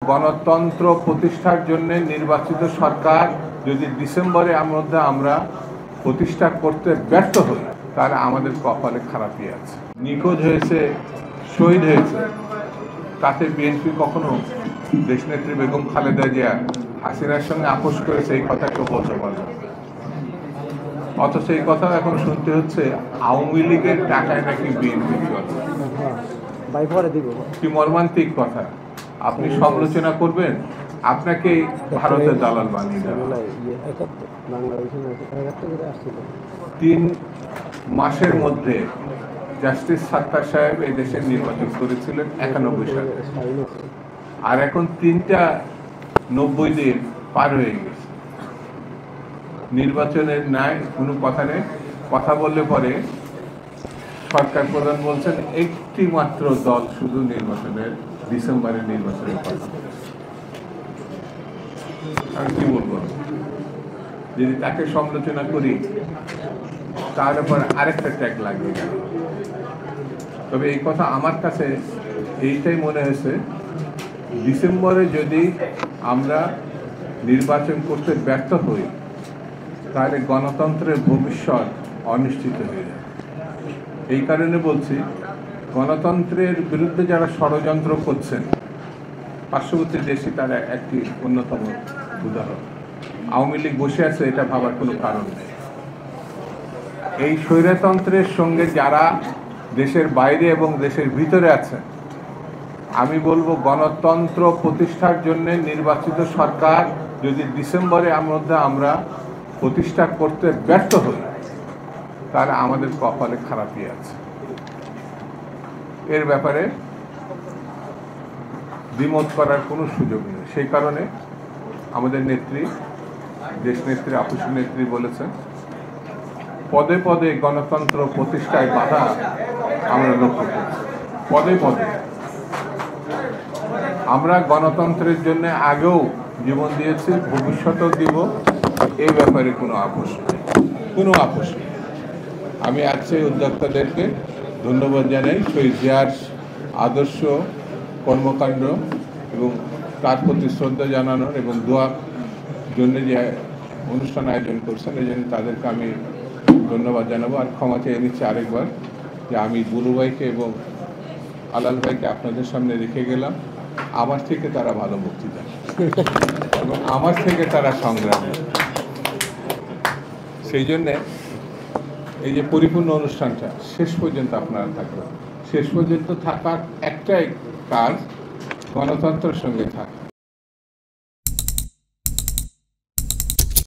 গণতন্ত্র প্রতিষ্ঠার জন্য নির্বাচিত সরকার যদি ডিসেম্বরের মধ্যে আমরা প্রতিষ্ঠা করতে ব্যর্থ হই, তাহলে আমাদের কপালে খারাপই আছে। নিখোঁজ হয়েছে, শহীদ হয়েছে, তাতে বিএনপি কখনো দেশনেত্রী বেগম খালেদা জিয়া হাসিনার সঙ্গে আপোষ করেছে এই কথা কেউ বলতে পারবে না। অথচ এই কথা এখন শুনতে হচ্ছে আওয়ামী লীগের টাকায় নাকি বিএনপি চলে। কি মর্মান্তিক কথা! আপনি সমালোচনা করবেন, আপনাকে ভারতের দালাল বানিয়ে দেওয়া। 3 মাসের মধ্যে জাস্টিস সাত্তার সাহেব এই দেশের নির্বাচন করেছিলেন 91 সালে, আর এখন 3টা 90 দিন পার হয়ে গেছে। নির্বাচনের নাই কোনো কথা নেই। কথা বললে পরে সরকার প্রধান বলছেন একটি মাত্র দল শুধু ডিসেম্বরের নির্বাচনের কথা। আমি কি বলবো, যদি তাকে সমালোচনা করি তার উপর আরেকটা ট্যাগ লাগিয়ে গেল। তবে এই কথা আমার কাছে এইটাই মনে হয়েছে, ডিসেম্বরে যদি আমরা নির্বাচন করতে ব্যর্থ হই, তাহলে গণতন্ত্রের ভবিষ্যৎ অনিশ্চিত হয়ে যাবে। এই কারণে বলছি, গণতন্ত্রের বিরুদ্ধে যারা ষড়যন্ত্র করছেন, পার্শ্ববর্তী দেশে তারা একটি অন্যতম উদাহরণ। আওয়ামী লীগ বসে আছে, এটা ভাবার কোনো কারণ নেই। এই স্বৈরতন্ত্রের সঙ্গে যারা দেশের বাইরে এবং দেশের ভিতরে আছেন, আমি বলবো গণতন্ত্র প্রতিষ্ঠার জন্য নির্বাচিত সরকার যদি ডিসেম্বরের মধ্যে আমরা প্রতিষ্ঠা করতে ব্যর্থ হই, তাহলে আমাদের কপালে খারাপই আছে। এর ব্যাপারে দ্বিমত করার কোনো সুযোগ নেই। সেই কারণে আমাদের নেত্রী, দেশনেত্রী, আপসী নেত্রী বলেছেন, পদে পদে গণতন্ত্র প্রতিষ্ঠায় বাধা আমরা লক্ষ্য করছি। পদে পদে আমরা গণতন্ত্রের জন্য আগেও জীবন দিয়েছি, ভবিষ্যতেও দিব, এই ব্যাপারে কোনো আপোষ নেই, কোনো আপোষ নেই। আমি আজকে উদ্যোক্তাদেরকে ধন্যবাদ জানাই শহীদ জিয়ার আদর্শ কর্মকাণ্ড এবং তার প্রতি শ্রদ্ধা জানানোর এবং দোয়ার জন্য যে অনুষ্ঠান আয়োজন করছেন, এই জন্য তাদেরকে আমি ধন্যবাদ জানাবো। আর ক্ষমা চেয়ে নিচ্ছি আরেকবার যে আমি বুলু ভাইকে এবং আলাল ভাইকে আপনাদের সামনে রেখে গেলাম। আমার থেকে তারা ভালো মুক্তি দেয় এবং আমার থেকে তারা সংগ্রামী। সেই জন্যে এই যে পরিপূর্ণ অনুষ্ঠানটা শেষ পর্যন্ত আপনারা থাকবেন। শেষ পর্যন্ত থাকার একটাই কাজ, গণতন্ত্রের সঙ্গে থাকা।